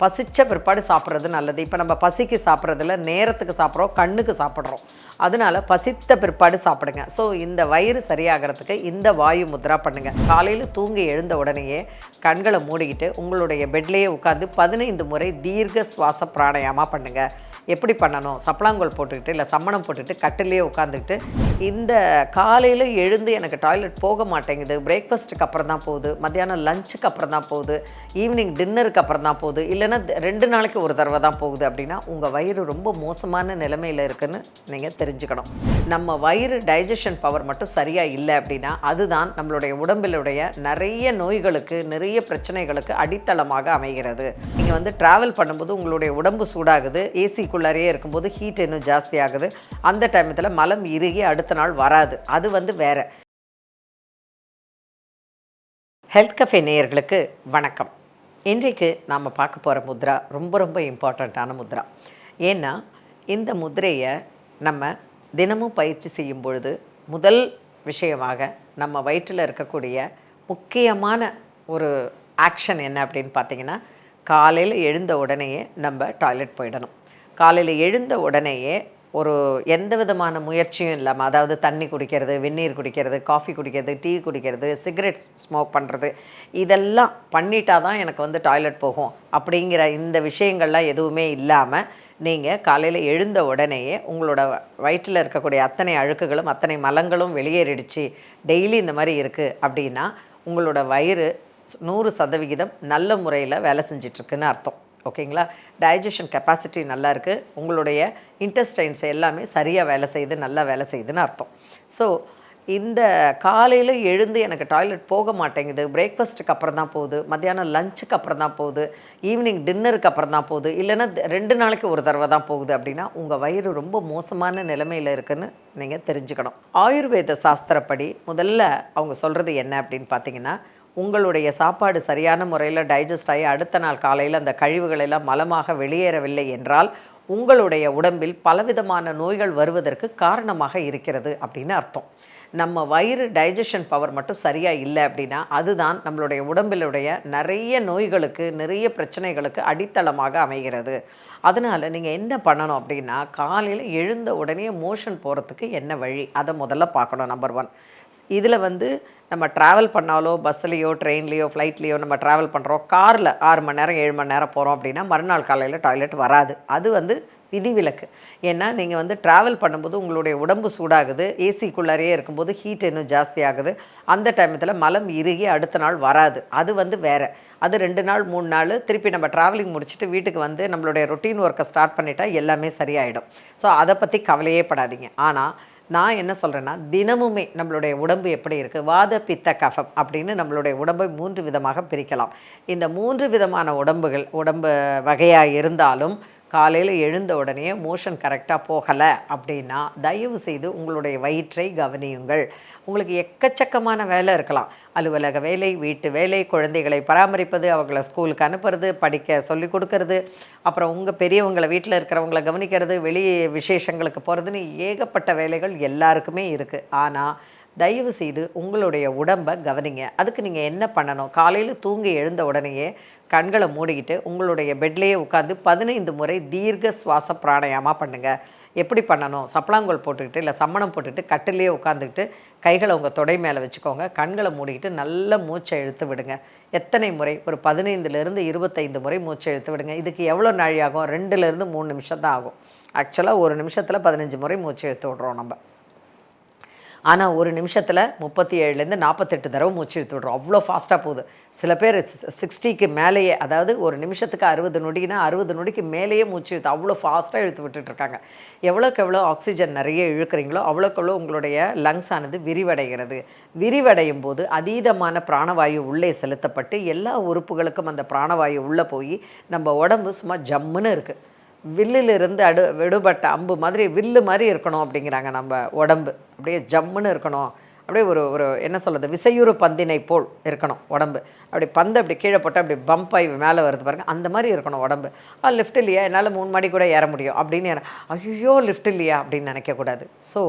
பசிச்ச பிற்பாடு சாப்பிட்றது நல்லது. இப்போ நம்ம பசிக்கு சாப்பிட்றதில்ல, நேரத்துக்கு சாப்பிட்றோம், கண்ணுக்கு சாப்பிட்றோம். அதனால பசித்த பிற்பாடு சாப்பிடுங்க. ஸோ இந்த வயிறு சரியாகிறதுக்கு இந்த வாயு முத்ரா பண்ணுங்கள். காலையில் தூங்கி எழுந்த உடனேயே கண்களை மூடிக்கிட்டு உங்களுடைய பெட்லேயே உட்காந்து 15 முறை தீர்க்க சுவாச பிராணாயாமா பண்ணுங்கள். எப்படி பண்ணணும்? சப்பளாங்கோல் போட்டுக்கிட்டு இல்லை சம்மணம் போட்டுக்கிட்டு கட்டிலேயே உட்காந்துக்கிட்டு இந்த காலையில் எழுந்து எனக்கு டாய்லெட் போக மாட்டேங்குது, பிரேக்ஃபாஸ்ட்டுக்கு அப்புறம் தான் போகுது, மத்தியானம் லஞ்சுக்கு அப்புறம் தான் போகுது, ஈவினிங் டின்னருக்கு அப்புறம் தான் போகுது, இல்லைன்னா 2 நாளைக்கு ஒரு தடவை தான் போகுது அப்படின்னா உங்கள் வயிறு ரொம்ப மோசமான நிலைமையில் இருக்குதுன்னு நீங்கள் தெரிஞ்சுக்கணும். நம்ம வயிறு டைஜஷன் பவர் மட்டும் சரியாக இல்லை அப்படின்னா அதுதான் நம்மளுடைய உடம்பிலுடைய நிறைய நோய்களுக்கு, நிறைய பிரச்சனைகளுக்கு அடித்தளமாக அமைகிறது. நீங்கள் ட்ராவல் பண்ணும்போது உங்களுடைய உடம்பு சூடாகுது, ஏசிக்குள்ளாரையே இருக்கும்போது ஹீட் இன்னும் ஜாஸ்தி ஆகுது. அந்த டைமத்தில் மலம் இறுகி அடுத்த நாள் வராது. அது வேற. ஹெல்த் கஃபே நேயர்களுக்கு வணக்கம். இன்றைக்கு நாம் பார்க்க போகிற முத்ரா ரொம்ப ரொம்ப இம்பார்ட்டண்ட்டான முத்ரா. ஏன்னா இந்த முத்ரையை நம்ம தினமும் பயிற்சி செய்யும் பொழுது முதல் விஷயமாக நம்ம வயிற்றில் இருக்கக்கூடிய முக்கியமான ஒரு ஆக்ஷன் என்ன அப்படின்னு பார்த்தீங்கன்னா, காலையில் எழுந்த உடனேயே நம்ம டாய்லெட் போயிடணும். காலையில் எழுந்த உடனேயே ஒரு எந்த விதமான முயற்சியும் இல்லாமல், அதாவது தண்ணி குடிக்கிறது, வெந்நீர் குடிக்கிறது, காஃபி குடிக்கிறது, டீ குடிக்கிறது, சிகரெட் ஸ்மோக் பண்ணுறது, இதெல்லாம் பண்ணிட்டா தான் எனக்கு டாய்லெட் போகும் அப்படிங்கிற இந்த விஷயங்கள்லாம் எதுவுமே இல்லாமல் நீங்கள் காலையில் எழுந்த உடனேயே உங்களோட வயிற்றில் இருக்கக்கூடிய அத்தனை அழுக்குகளும் அத்தனை மலங்களும் வெளியேறிடுச்சு, டெய்லி இந்த மாதிரி இருக்குது அப்படின்னா உங்களோட வயிறு 100% நல்ல முறையில் வேலை செஞ்சிட்ருக்குன்னு அர்த்தம். ஓகேங்களா? டைஜஷன் கெப்பாசிட்டி நல்லா இருக்குது, உங்களுடைய இன்டெஸ்டைன்ஸ் எல்லாமே சரியாக வேலை செய்யுது, நல்லா வேலை செய்யுதுன்னு அர்த்தம். ஸோ இந்த காலையில் எழுந்து எனக்கு டாய்லெட் போக மாட்டேங்குது, பிரேக்ஃபாஸ்ட்டுக்கு அப்புறம் தான் போகுது, மத்தியானம் லஞ்சுக்கு அப்புறம் தான் போகுது, ஈவினிங் டின்னருக்கு அப்புறம் தான் போகுது, இல்லைன்னா 2 நாளைக்கு ஒரு தடவை தான் போகுது அப்படின்னா உங்கள் வயிறு ரொம்ப மோசமான நிலைமையில் இருக்குதுன்னு நீங்கள் தெரிஞ்சுக்கணும். ஆயுர்வேத சாஸ்திரப்படி முதல்ல அவங்க சொல்கிறது என்ன அப்படின்னு பார்த்தீங்கன்னா, உங்களுடைய சாப்பாடு சரியான முறையில் டைஜஸ்ட் ஆகி அடுத்த நாள் காலையில் அந்த கழிவுகளெல்லாம் மலமாக வெளியேறவில்லை என்றால் உங்களுடைய உடம்பில் பலவிதமான நோய்கள் வருவதற்கு காரணமாக இருக்கிறது அப்படின்னு அர்த்தம். நம்ம வயிறு டைஜஷன் பவர் மட்டும் சரியாக இல்லை அப்படின்னா அதுதான் நம்மளுடைய உடம்பிலுடைய நிறைய நோய்களுக்கு, நிறைய பிரச்சனைகளுக்கு அடித்தளமாக அமைகிறது. அதனால் நீங்கள் என்ன பண்ணணும் அப்படின்னா, காலையில் எழுந்த உடனே மோஷன் போகிறதுக்கு என்ன வழி அதை முதல்ல பார்க்கணும். நம்பர் 1. இதில் நம்ம ட்ராவல் பண்ணாலோ, பஸ்ஸுலேயோ, ட்ரெயின்லேயோ, ஃப்ளைட்லேயோ நம்ம ட்ராவல் பண்ணுறோம், காரில் 6 மணி நேரம் 7 மணி நேரம் போகிறோம் அப்படின்னா மறுநாள் காலையில் டாய்லெட் வராது. அது விதிவிலக்கு. ஏன்னா நீங்கள் ட்ராவல் பண்ணும்போது உங்களுடைய உடம்பு சூடாகுது, ஏசிக்குள்ளாரையே இருக்கும்போது ஹீட் இன்னும் ஜாஸ்தி ஆகுது. அந்த டைமத்தில் மலம் இறுகி அடுத்த நாள் வராது. அது வேறு. அது 2 நாள் 3 நாள் திருப்பி நம்ம ட்ராவலிங் முடிச்சுட்டு வீட்டுக்கு நம்மளுடைய ரொட்டீன் ஒர்க்கை ஸ்டார்ட் பண்ணிட்டா எல்லாமே சரியாயிடும். ஸோ அதை பற்றி கவலையே படாதீங்க. ஆனால் நான் என்ன சொல்கிறேன்னா, தினமுமே நம்மளுடைய உடம்பு எப்படி இருக்குது, வாத பித்த கஃபம் அப்படின்னு நம்மளுடைய உடம்பை 3 விதமாக பிரிக்கலாம். இந்த 3 விதமான உடம்பு வகையாக இருந்தாலும் காலையில் எழுந்த உடனே மோஷன் கரெக்டாக போகலை அப்படின்னா தயவு செய்து உங்களுடைய வயிற்றை கவனியுங்கள். உங்களுக்கு எக்கச்சக்கமான வேலை இருக்கலாம். அலுவலக வேலை, வீட்டு வேலை, குழந்தைகளை பராமரிப்பது, அவங்கள ஸ்கூலுக்கு அனுப்புறது, படிக்க சொல்லிக் கொடுக்கறது, அப்புறம் உங்கள் பெரியவங்களை வீட்டில் இருக்கிறவங்கள கவனிக்கிறது, வெளி விசேஷங்களுக்கு போகிறதுன்னு ஏகப்பட்ட வேலைகள் எல்லாருக்குமே இருக்குது. ஆனால் தயவு செய்து உங்களுடைய உடம்பை கவனிங்க. அதுக்கு நீங்கள் என்ன பண்ணணும்? காலையில் தூங்கி எழுந்த உடனேயே கண்களை மூடிக்கிட்டு உங்களுடைய பெட்லேயே உட்காந்து 15 முறை தீர்க்க சுவாச பிராணாயாமா பண்ணுங்கள். எப்படி பண்ணணும்? சப்பளாங்கோல் போட்டுக்கிட்டு இல்லை சம்மணம் போட்டுக்கிட்டு கட்டிலேயே உட்காந்துக்கிட்டு கைகளை உங்கள் தொடை மேலே வச்சுக்கோங்க. கண்களை மூடிக்கிட்டு நல்ல மூச்சை இழுத்து விடுங்க. எத்தனை முறை? ஒரு 15லேருந்து 25 முறை மூச்சை இழுத்து விடுங்க. இதுக்கு எவ்வளோ நாழி ஆகும்? 2லேருந்து 3 நிமிஷம் தான் ஆகும். ஆக்சுவலாக 1 நிமிஷத்தில் 15 முறை மூச்சு இழுத்து விட்றோம் நம்ம. ஆனால் 1 நிமிஷத்தில் 37லேருந்து 48 தடவை மூச்சு இழுத்து விட்றோம். அவ்வளோ ஃபாஸ்ட்டாக போகுது. சில பேர் 60க்கு மேலேயே, அதாவது 1 நிமிஷத்துக்கு 60 நொடினா 60 நொடிக்கு மேலேயே மூச்சு இழுத்து அவ்வளோ ஃபாஸ்ட்டாக இழுத்து விட்டுட்ருக்காங்க. எவ்வளோக்கு எவ்வளோ ஆக்சிஜன் நிறைய இழுக்கிறீங்களோ அவ்வளோக்கு எவ்வளோ உங்களுடைய லங்ஸ் ஆனது விரிவடைகிறது. விரிவடையும் போது அதீதமான பிராணவாயு உள்ளே செலுத்தப்பட்டு எல்லா உறுப்புகளுக்கும் அந்த பிராணவாயு உள்ளே போய் நம்ம உடம்பு சும்மா ஜம்முன்னு இருக்குது. வில்லிலிருந்து விடுபட்ட அம்பு மாதிரி வில்லு மாதிரி இருக்கணும் அப்படிங்கிறாங்க. நம்ம உடம்பு அப்படியே ஜம்முன்னு இருக்கணும். அப்படியே ஒரு என்ன சொல்கிறது, விசையுறு பந்தினை போல் இருக்கணும் உடம்பு. அப்படி பந்து அப்படி கீழே போட்டு அப்படி பம்ப் ஆகி மேலே வருது பாருங்கள், அந்த மாதிரி இருக்கணும் உடம்பு. லிஃப்ட் இல்லையா, என்னால் 3 மாடி கூட ஏற முடியும் அப்படின்னு ஐயோ லிஃப்ட் இல்லையா அப்படின்னு நினைக்கக்கூடாது. ஸோ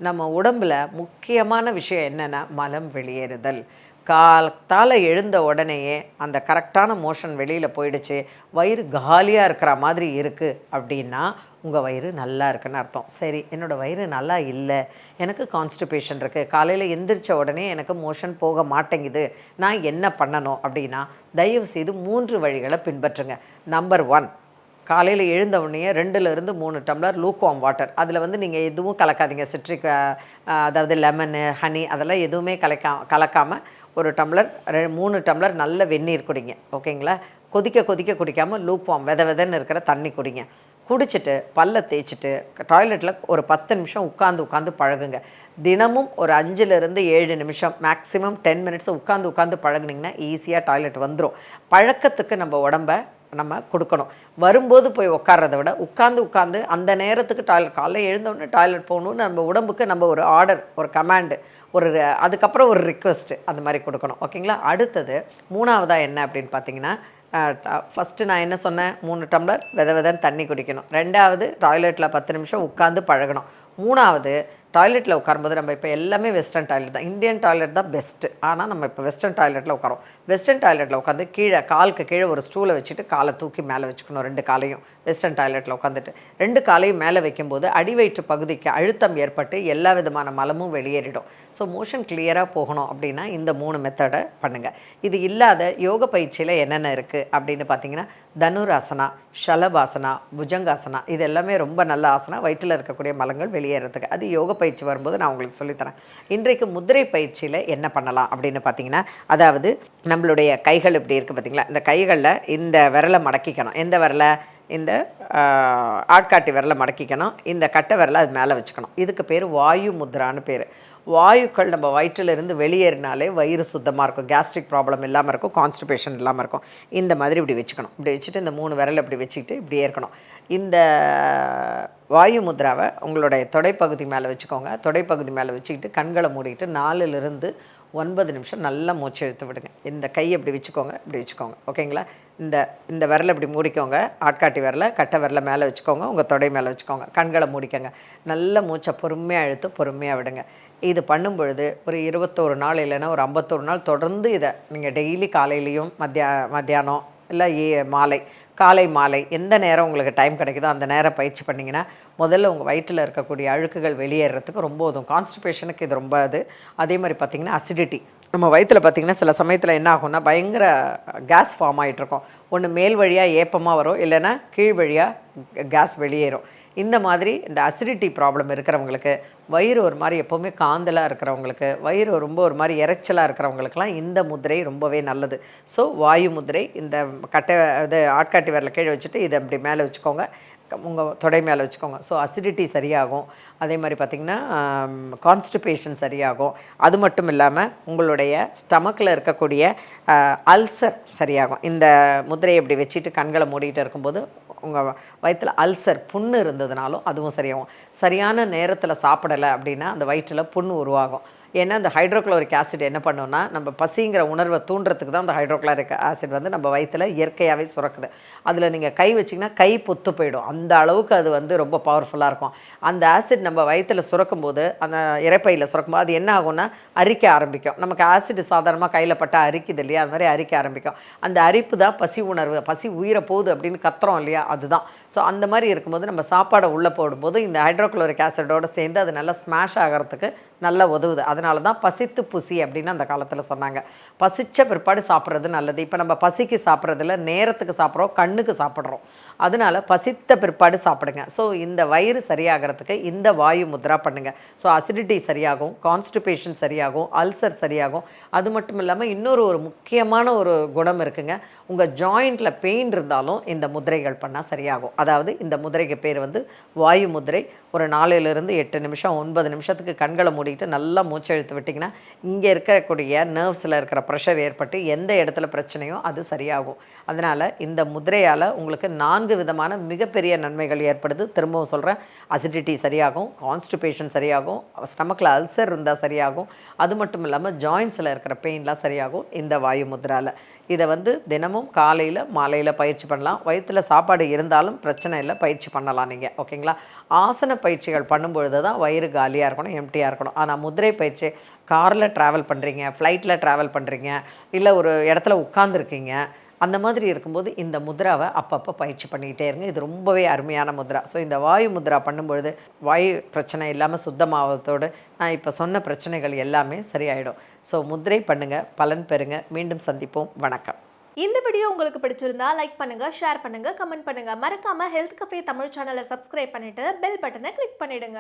நம்ம உடம்பில் முக்கியமான விஷயம் என்னென்னா மலம் வெளியேறுதல். காலத்தால் எழுந்த உடனேயே அந்த கரெக்டான மோஷன் வெளியில் போயிடுச்சு, வயிறு காலியாக இருக்கிற மாதிரி இருக்குது அப்படின்னா உங்கள் வயிறு நல்லா இருக்குன்னு அர்த்தம். சரி, என்னோடய வயிறு நல்லா இல்லை, எனக்கு கான்ஸ்டிபேஷன் இருக்குது, காலையில் எந்திரிச்ச உடனே எனக்கு மோஷன் போக மாட்டேங்குது, நான் என்ன பண்ணணும் அப்படின்னா தயவுசெய்து 3 வழிகளை பின்பற்றுங்க. நம்பர் 1, காலையில் எழுந்த உடனே 2லேருந்து 3 டம்ளர் லூக்வார்ம் வாட்டர். அதில் வந்து நீங்கள் எதுவும் கலக்காதீங்க. சிட்ரிக் அதாவது லெமனு, ஹனி அதெல்லாம் எதுவுமே கலக்காமல் ஒரு டம்ளர் 3 டம்ளர் நல்ல வெந்நீர் குடிங்க. ஓகேங்களா? கொதிக்க கொதிக்க குடிக்காமல் லூக்வார்ம் வெத வெதன்னு இருக்கிற தண்ணி குடிங்க. குடிச்சிட்டு பல்ல தேய்ச்சிட்டு டாய்லெட்டில் ஒரு 10 நிமிஷம் உட்காந்து பழகுங்க. தினமும் ஒரு 5லேருந்து 7 நிமிஷம், மேக்ஸிமம் 10 மினிட்ஸ் உட்காந்து பழகுனிங்கன்னா ஈஸியாக டாய்லெட் வந்துடும். பழக்கத்துக்கு நம்ம உடம்ப நம்ம கொடுக்கணும். வரும்போது போய் உட்கார்றத விட உட்காந்து அந்த நேரத்துக்கு காலைல எழுந்தோடனே டாய்லெட் போகணுன்னு நம்ம உடம்புக்கு நம்ம ஒரு ஆர்டர், ஒரு கமாண்டு, அதுக்கப்புறம் ஒரு ரிக்வெஸ்ட்டு அந்த மாதிரி கொடுக்கணும். ஓகேங்களா? அடுத்தது 3வதாக என்ன அப்படின்னு பார்த்தீங்கன்னா, ஃபஸ்ட்டு நான் என்ன சொன்னேன், 3 டம்ளர் வெதன்னு தண்ணி குடிக்கணும். 2வது டாய்லெட்டில் 10 நிமிஷம் உட்காந்து பழகணும். 3வது டாய்லெட்டில் உட்காரும்போது நம்ம இப்போ எல்லாமே வெஸ்டர்ன் டாய்லெட் தான். இந்தியன் டாய்லெட் தான் பெஸ்ட்டு. ஆனால் நம்ம இப்போ வெஸ்டர்ன் டாய்லெட்டில் உட்காரோம். வெஸ்டர்ன் டாய்லெட்டில் உட்காந்து காலுக்கு கீழே ஒரு ஸ்டூலை வச்சுட்டு காலை தூக்கி மேலே வச்சுக்கணும். 2 காலையும் வெஸ்டர்ன் டாய்லெட்டில் உட்காந்துட்டு 2 காலையும் மேலே வைக்கும்போது அடிவயிற்று பகுதிக்கு அழுத்தம் ஏற்பட்டு எல்லா விதமான மலமும் வெளியேறிடும். ஸோ மோஷன் கிளியராக போகணும் அப்படின்னா இந்த 3 மெத்தடை பண்ணுங்கள். இது இல்லாத யோக பயிற்சியில் என்னென்ன இருக்குது அப்படின்னு பார்த்தீங்கன்னா, தனுராசனா, ஷலபாசனா, புஜங்காசனா, இது எல்லாமே ரொம்ப நல்ல ஆசனா, வயிற்றில் இருக்கக்கூடிய மலங்கள் வெளியேறதுக்கு. அது யோக பயிற்சி வரும்போது நான் உங்களுக்கு சொல்லித்தரேன். இன்றைக்கு முதிரை பயிற்சியில் என்ன பண்ணலாம் அப்படின்னு பார்த்தீங்கன்னா, அதாவது நம்மளுடைய கைகள் இப்படி இருக்குது பார்த்தீங்களா, இந்த கைகளில் இந்த விரலை மடக்கிக்கணும். எந்த விரலை? இந்த ஆட்காட்டி விரலை மடக்கிக்கணும். இந்த கட்டை விரலை அது மேலே வச்சுக்கணும். இதுக்கு பேர் வாயு முத்ரான்னு பேர். வாயுக்கள் நம்ம வயிற்றிலிருந்து வெளியேறினாலே வயிறு சுத்தமாக இருக்கும், கேஸ்ட்ரிக் ப்ராப்ளம் இல்லாமல் இருக்கும், கான்ஸ்டிபேஷன் இல்லாமல் இருக்கும். இந்த மாதிரி இப்படி வச்சுக்கணும். இப்படி வச்சுட்டு இந்த 3 விரலை இப்படி வச்சுக்கிட்டு இப்படியே இருக்கணும். இந்த வாயு முத்ராவை உங்களுடைய தொடைப்பகுதி மேலே வச்சுக்கோங்க. தொடைப்பகுதி மேலே வச்சுக்கிட்டு கண்களை மூடிக்கிட்டு 4லிருந்து 9 நிமிஷம் நல்லா மூச்சு இழுத்து விடுங்க. இந்த கையை இப்படி வச்சுக்கோங்க, இப்படி வச்சுக்கோங்க. ஓகேங்களா? இந்த விரலை இப்படி மூடிக்கோங்க. ஆட்காட்டி விரலை, கட்டை விரலை மேலே வச்சுக்கோங்க. உங்கள் தொடை மேலே வச்சுக்கோங்க. கண்களை மூடிக்கோங்க. நல்ல மூச்சை பொறுமையாக இழுத்து பொறுமையாக விடுங்க. இது பண்ணும் பொழுது ஒரு 21 நாள் இல்லைன்னா ஒரு 51 நாள் தொடர்ந்து இதை நீங்கள் டெய்லி காலையிலையும் மத்தியானம் இல்லை மாலை, காலை மாலை எந்த நேரம் உங்களுக்கு டைம் கிடைக்குதோ அந்த நேரம் பயிற்சி பண்ணிங்கன்னா முதல்ல உங்கள் வயிற்றில் இருக்கக்கூடிய அழுக்குகள் வெளியேறதுக்கு ரொம்ப உதவும். கான்ஸ்டிபேஷனுக்கு இது ரொம்ப அதே மாதிரி பார்த்திங்கன்னா அசிடிட்டி, நம்ம வயிற்றில் பார்த்திங்கன்னா சில சமயத்தில் என்ன ஆகும்னா பயங்கர கேஸ் ஃபார்ம் ஆகிட்ருக்கோம். ஒன்று மேல் வழியாக ஏப்பமாக வரும், இல்லைன்னா கீழ் வழியாக கேஸ் வெளியேறும். இந்த மாதிரி இந்த அசிடிட்டி ப்ராப்ளம் இருக்கிறவங்களுக்கு, வயிறு ஒரு மாதிரி எப்போவுமே காந்தலாக இருக்கிறவங்களுக்கு, வயிறு ரொம்ப ஒரு மாதிரி இறைச்சலாக இருக்கிறவங்களுக்கெல்லாம் இந்த முதிரை ரொம்பவே நல்லது. ஸோ வாயு முதிரை, இந்த ஆட்காட்டி விரலை கீழே வச்சுட்டு இதை அப்படி மேலே வச்சுக்கோங்க, உங்கள் தொடை மேலே வச்சுக்கோங்க. ஸோ அசிடிட்டி சரியாகும். அதே மாதிரி பார்த்திங்கன்னா கான்ஸ்டிபேஷன் சரியாகும். அது மட்டும் இல்லாமல் உங்களுடைய ஸ்டமக்கில் இருக்கக்கூடிய அல்சர் சரியாகும். இந்த முதிரையை இப்படி வச்சுட்டு கண்களை மூடிட்டு இருக்கும்போது உங்கள் வயிற்றில் அல்சர் புண்ணு இருந்ததுனாலும் அதுவும் சரியாகும். சரியான நேரத்தில் சாப்பிடலை அப்படின்னா அந்த வயிற்றில் புண்ணு உருவாகும். ஏன்னா அந்த ஹைட்ரோக்ளோரிக் ஆசிட் என்ன பண்ணுன்னா, நம்ம பசிங்கிற உணர்வை தூண்டுறதுக்கு தான் அந்த ஹைட்ரோக்ளோரிக் ஆசிட் வந்து நம்ம வயிற்றில் இயற்கையாகவே சுரக்குது. அதில் நீங்கள் கை வச்சிங்கன்னா கை பொத்து போயிடும். அந்த அளவுக்கு அது வந்து ரொம்ப பவர்ஃபுல்லாக இருக்கும். அந்த ஆசிட் நம்ம வயிற்றில் சுரக்கும் போது, அந்த இரைப்பையில் சுரக்கும்போது அது என்ன ஆகும்னா அரிக்க ஆரம்பிக்கும். நமக்கு ஆசிட் சாதாரணமாக கையில் பட்டால் அரிக்குது இல்லையா, அது மாதிரி அரிக்க ஆரம்பிக்கும். அந்த அரிப்பு தான் பசி உணர்வு, பசி உயிரை போகுது அப்படின்னு கத்துறோம் இல்லையா, அதுதான். ஸோ அந்த மாதிரி இருக்கும்போது நம்ம சாப்பாடை உள்ளே போடும்போது இந்த ஹைட்ரோக்ளோரிக் ஆசிடோடு சேர்ந்து அது நல்லா ஸ்மாஷ் ஆகிறதுக்கு நல்லா உதவுது. அதனால தான் பசித்து புசி அப்படின்னு அந்த காலத்தில் சொன்னாங்க. பசித்த பிற்பாடு சாப்பிட்றது நல்லது. இப்போ நம்ம பசிக்கு சாப்பிட்றதில்ல, நேரத்துக்கு சாப்பிட்றோம், கண்ணுக்கு சாப்பிட்றோம். அதனால் பசித்த பிற்பாடு சாப்பிடுங்க. ஸோ இந்த வயிறு சரியாகிறதுக்கு இந்த வாயு முத்ரா பண்ணுங்கள். ஸோ அசிடிட்டி சரியாகும், கான்ஸ்டிபேஷன் சரியாகும், அல்சர் சரியாகும். அது மட்டும் இல்லாமல் இன்னொரு முக்கியமான ஒரு குணம் இருக்குங்க. உங்கள் ஜாயிண்டில் பெயின் இருந்தாலும் இந்த முதிரைகள் பண்ணால் சரியாகும். அதாவது இந்த முதிரைக்கு பேர் வந்து வாயு முதிரை. ஒரு 4லிருந்து 8 நிமிஷம் 9 நிமிஷத்துக்கு கண்களை மூடிட்டு நல்லா மூச்சை இழுத்து விட்டிங்கன்னா இங்கே இருக்கக்கூடிய நர்வ்ஸில் இருக்கிற ப்ரெஷர் ஏற்பட்டு எந்த இடத்துல பிரச்சனையோ அது சரியாகும். அதனால் இந்த முதிரையால் உங்களுக்கு 4 விதமான மிகப்பெரிய நன்மைகள் ஏற்படுது. திரும்பவும் சொல்கிறேன், அசிடிட்டி சரியாகும், கான்ஸ்டிபேஷன் சரியாகும், ஸ்டமக்கில் அல்சர் இருந்தால் சரியாகும், அது மட்டும் இல்லாமல் ஜாயின்ஸில் இருக்கிற பெயின்லாம் சரியாகும் இந்த வாயு முத்ராவில். இதை வந்து தினமும் காலையில் மாலையில் பயிற்சி பண்ணலாம். வயிற்றில் சாப்பாடு இருந்தாலும் பிரச்சனை இல்லை, பயிற்சி பண்ணலாம் நீங்கள். ஓகேங்களா? ஆசன பயிற்சிகள் பண்ணும்பொழுது தான் வயிறு காலியாக இருக்கணும், எம்டியாக இருக்கணும். ஆனால் முதிரை பயிற்சி பயிற்சி காரில் ட்ராவல் பண்ணுறீங்க, ஃப்ளைட்டில் ட்ராவல் பண்ணுறீங்க, இல்லை ஒரு இடத்துல உட்காந்துருக்கீங்க, அந்த மாதிரி இருக்கும்போது இந்த முத்ராவை அப்பப்போ பயிற்சி பண்ணிக்கிட்டே இருங்க. இது ரொம்பவே அருமையான முத்ரா. ஸோ இந்த வாயு முத்ரா பண்ணும்பொழுது வாயு பிரச்சனை இல்லாமல் சுத்தமாவதோடு நான் இப்போ சொன்ன பிரச்சனைகள் எல்லாமே சரியாயிடும். ஸோ முத்திரை பண்ணுங்கள், பலன் பெறுங்க. மீண்டும் சந்திப்போம். வணக்கம். இந்த வீடியோ உங்களுக்கு பிடிச்சிருந்தா லைக் பண்ணுங்க, ஷேர் பண்ணுங்க, கமெண்ட் பண்ணுங்க. மறக்காம ஹெல்த் கஃபே தமிழ் சேனலை சப்ஸ்கிரைப் பண்ணிட்டு பெல் பட்டனை கிளிக் பண்ணிடுங்க.